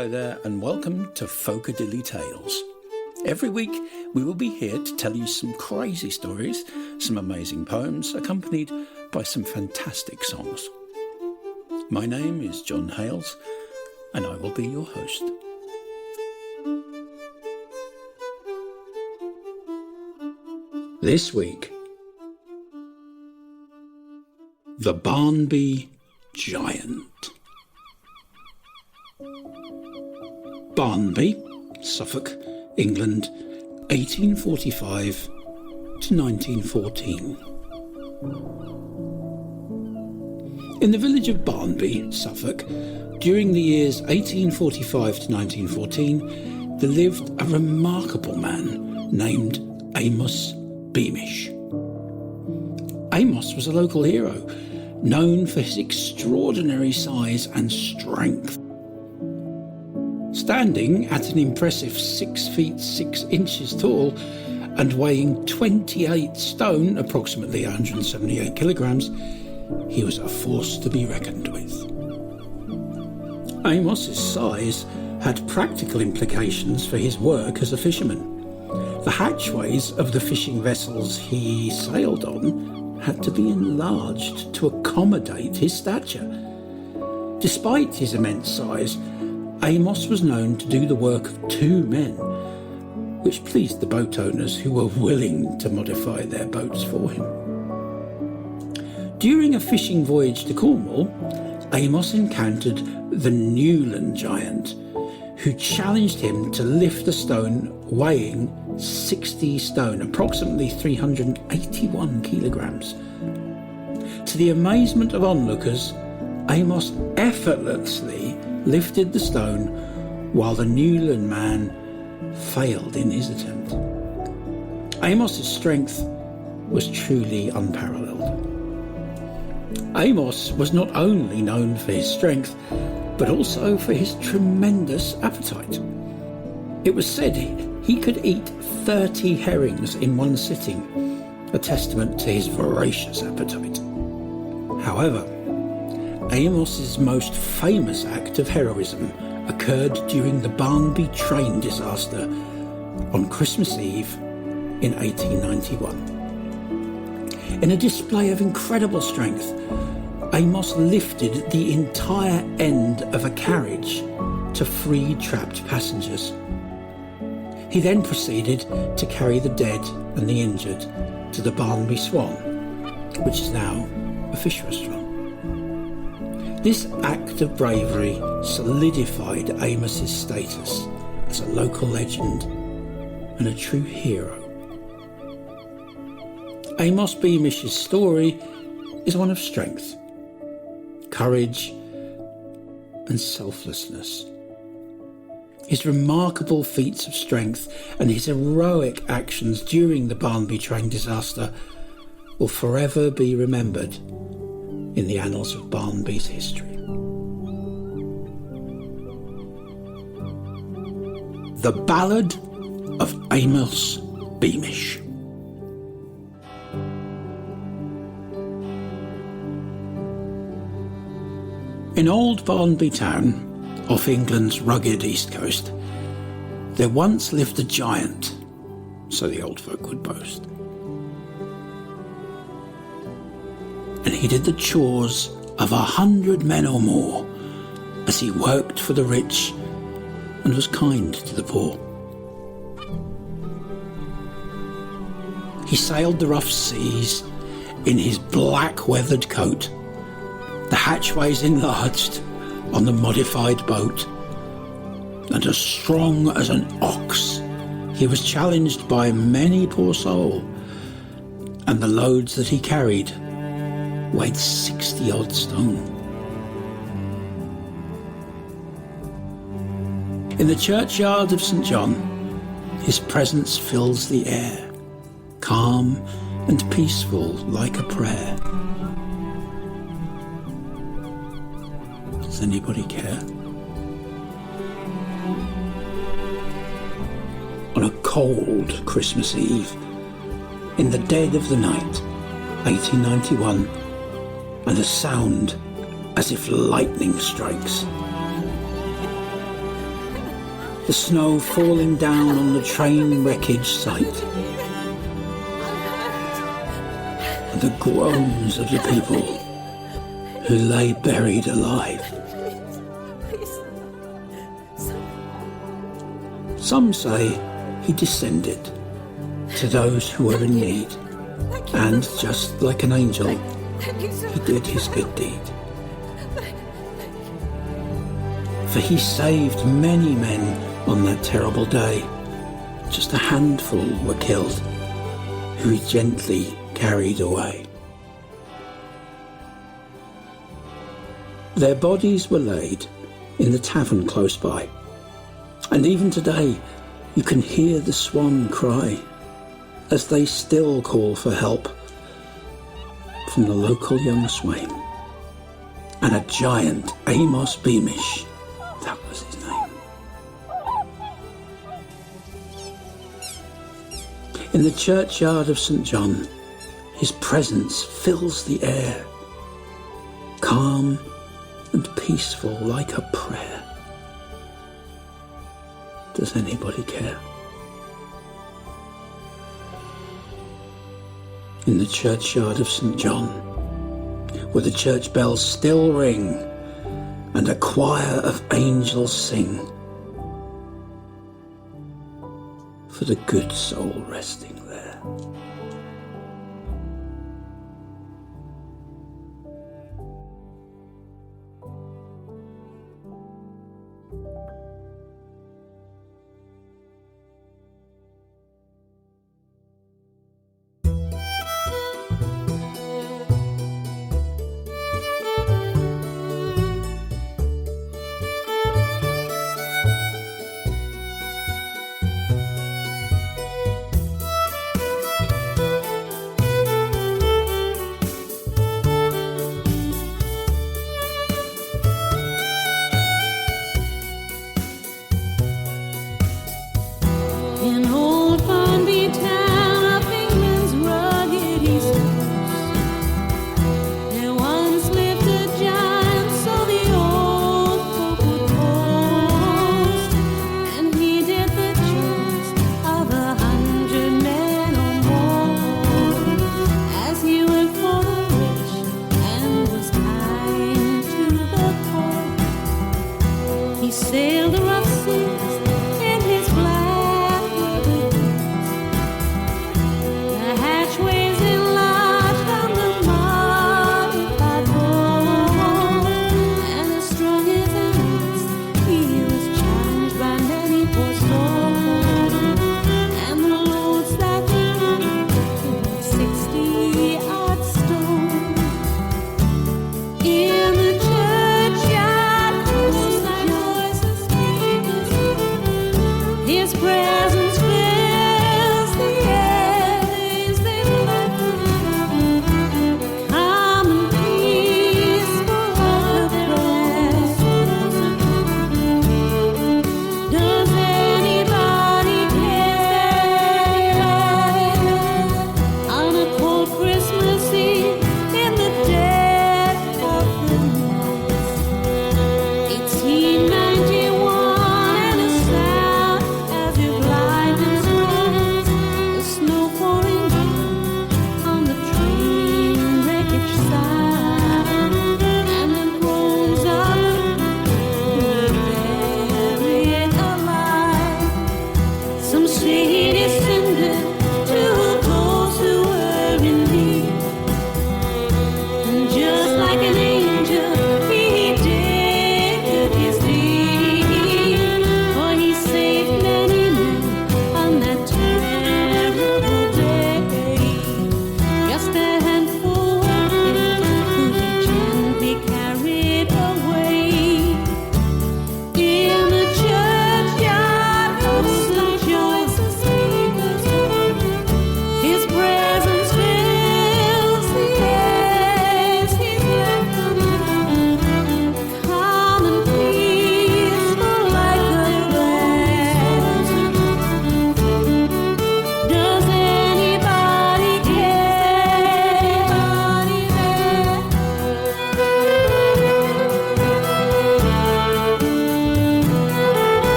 Hello there and welcome to Folk-a-Dilly Tales. Every week we will be here to tell you some crazy stories, some amazing poems accompanied by some fantastic songs. My name is John Hales and I will be your host. This week, the Barnby Giant. Barnby, Suffolk, England, 1845 to 1914. In the village of Barnby, Suffolk, during the years 1845 to 1914, there lived a remarkable man named Amos Beamish. Amos was a local hero, known for his extraordinary size and strength. Standing at an impressive 6 feet 6 inches tall and weighing 28 stone, approximately 178 kilograms, he was a force to be reckoned with. Amos's size had practical implications for his work as a fisherman. The hatchways of the fishing vessels he sailed on had to be enlarged to accommodate his stature. Despite his immense size, Amos was known to do the work of 2 men, which pleased the boat owners who were willing to modify their boats for him. During a fishing voyage to Cornwall, Amos encountered the Newland Giant, who challenged him to lift a stone weighing 60 stone, approximately 381 kilograms. To the amazement of onlookers, Amos effortlessly lifted the stone while the Newland man failed in his attempt. Amos's strength was truly unparalleled. Amos was not only known for his strength, but also for his tremendous appetite. It was said he could eat 30 herrings in one sitting, a testament to his voracious appetite. However, Amos's most famous act of heroism occurred during the Barnby train disaster on Christmas Eve in 1891. In a display of incredible strength, Amos lifted the entire end of a carriage to free trapped passengers. He then proceeded to carry the dead and the injured to the Barnby Swan, which is now a fish restaurant. This act of bravery solidified Amos's status as a local legend and a true hero. Amos Beamish's story is one of strength, courage, and selflessness. His remarkable feats of strength and his heroic actions during the Barnby train disaster will forever be remembered in the annals of Barnby's history. The Ballad of Amos Beamish. In old Barnby town, off England's rugged east coast, there once lived a giant, so the old folk would boast. And he did the chores of 100 men or more as he worked for the rich and was kind to the poor. He sailed the rough seas in his black weathered coat, the hatchways enlarged on the modified boat, and as strong as an ox, he was challenged by many poor soul, and the loads that he carried weighed 60 odd stone. In the churchyard of St. John, his presence fills the air, calm and peaceful like a prayer. Does anybody care? On a cold Christmas Eve, in the dead of the night, 1891, and a sound as if lightning strikes, the snow falling down on the train wreckage site, and the groans of the people who lay buried alive. Some say he descended to those who were in need, and just like an angel, he did his good deed. For he saved many men on that terrible day. Just a handful were killed, who he gently carried away. Their bodies were laid in the tavern close by, and even today you can hear the swan cry as they still call for help from the local young swain and a giant, Amos Beamish. That was his name. In the churchyard of St. John, his presence fills the air, calm and peaceful like a prayer. Does anybody care? In the churchyard of St. John, where the church bells still ring and a choir of angels sing, for the good soul resting there.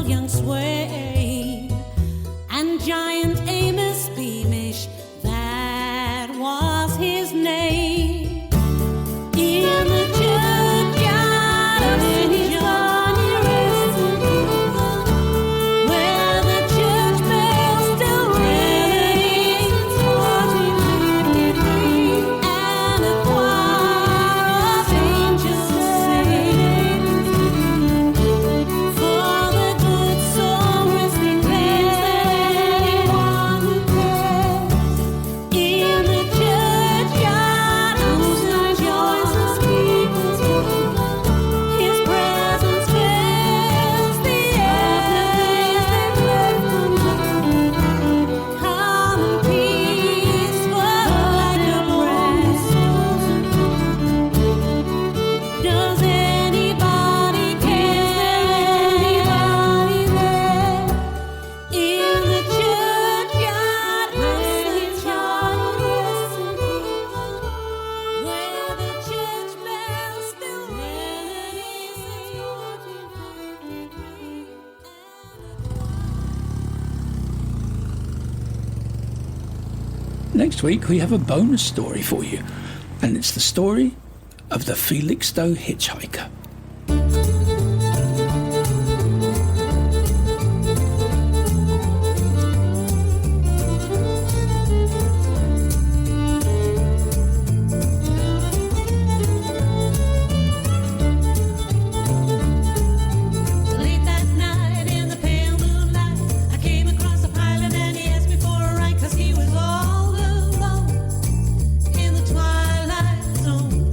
tall young swain, and giant Amos Beamish, that was his name. In the churchyard of St. John he rested, where the church bells still ring, and a choir of angels sing, for the good soul resting there, anyone who cares. In the churchyard of St. John, his presence fills the air. Calm and peaceful like a breath. Does anybody care? In the churchyard of St. John, where the church bells still ring. Next week we have a bonus story for you, and it's the story of the Felixstowe hitchhiker. Late that night in the pale moonlight, I came across a pilot and he asked me for a ride, 'cause he was all alone in the twilight zone.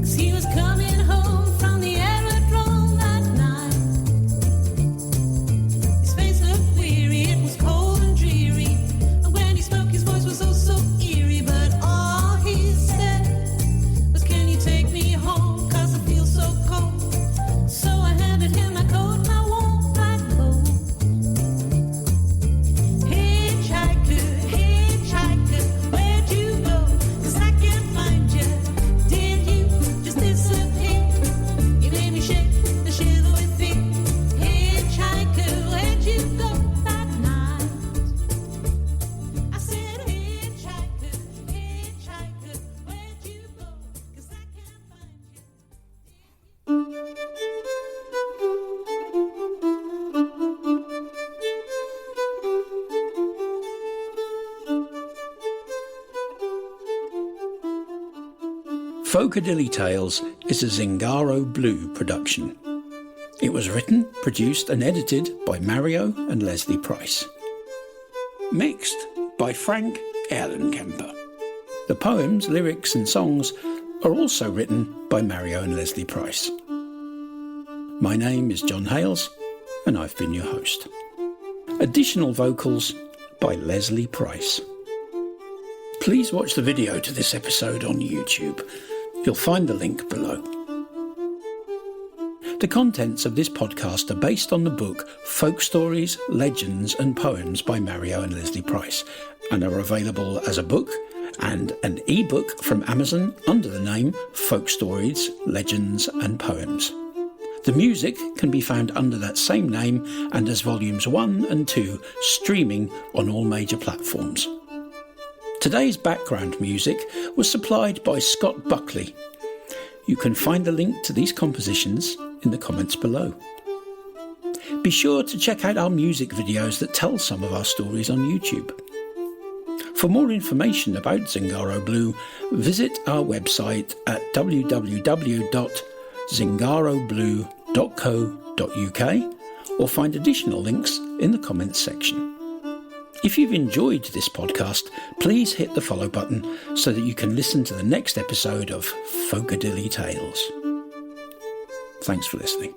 'Cause he was coming home from the aerodrome that night. His face looked weary, it was cold and dreary, and when he spoke his voice was oh so eerie. But all he said was, "Can you take me home, 'cause I feel so cold?" So I handed him my coat, my warm black coat. Hitchhiker, hitchhiker, where'd you go? 'Cause I can't find you. Did you just disappear? You made me shake and shiver with fear. Hitchhiker, where'd you go that night? I said, hitchhiker, hitchhiker, where'd you go? 'Cause I can't find you. Folk-a-Dilly Tales is a Zingaro Blue production. It was written, produced and edited by Mario and Lesley Price. Mixed by Frank Erlenkämper. The poems, lyrics and songs are also written by Mario and Lesley Price. My name is John Hales and I've been your host. Additional vocals by Lesley Price. Please watch the video to this episode on YouTube. You'll find the link below. The contents of this podcast are based on the book Folk Stories, Legends and Poems by Mario and Lesley Price, and are available as a book and an e-book from Amazon under the name Folk Stories, Legends and Poems. The music can be found under that same name and as volumes 1 and 2 streaming on all major platforms. Today's background music was supplied by Scott Buckley. You can find the link to these compositions in the comments below. Be sure to check out our music videos that tell some of our stories on YouTube. For more information about Zingaro Blue, visit our website at www.zingaroblue.co.uk or find additional links in the comments section. If you've enjoyed this podcast, please hit the follow button so that you can listen to the next episode of Folk-a-Dilly Tales. Thanks for listening.